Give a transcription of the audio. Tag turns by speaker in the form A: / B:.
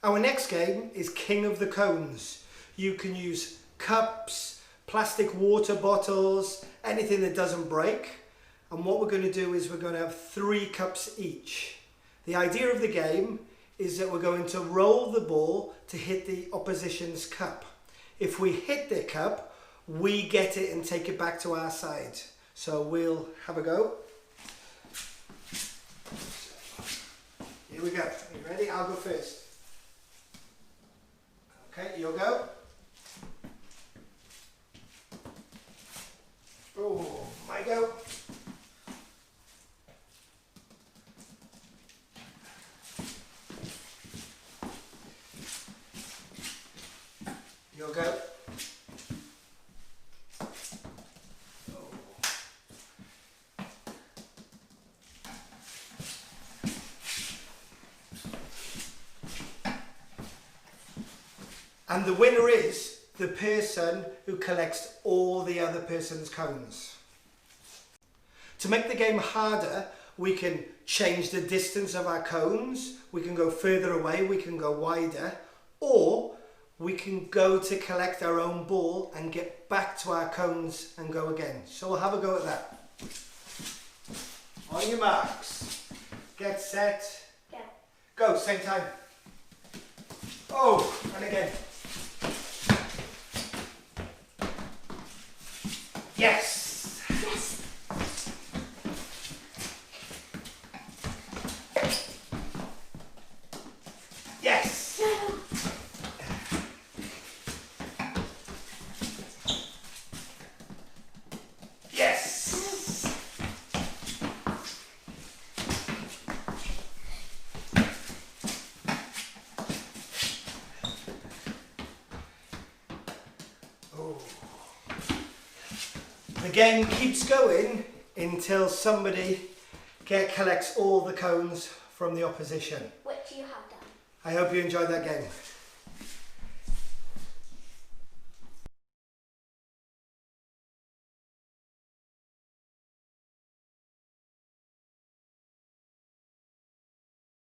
A: Our next game is King of the Cones. You can use cups, plastic water bottles, anything that doesn't break. And what we're going to do is we're going to have 3 cups each. The idea of the game is that we're going to roll the ball to hit the opposition's cup. If we hit their cup, we get it and take it back to our side. So we'll have a go. Here we go. Are you ready? I'll go first. Okay, you'll go. Oh, my go. You'll go. And the winner is the person who collects all the other person's cones. To make the game harder, we can change the distance of our cones, we can go further away, we can go wider, or we can go to collect our own ball and get back to our cones and go again. So we'll have a go at that. On your marks, get set, go, same time. Oh, and again. Yes!
B: Yes!
A: Yes!
B: No!
A: Yes! Oh. The game keeps going until somebody collects all the cones from the opposition.
B: Which you have done.
A: I hope you enjoyed that game.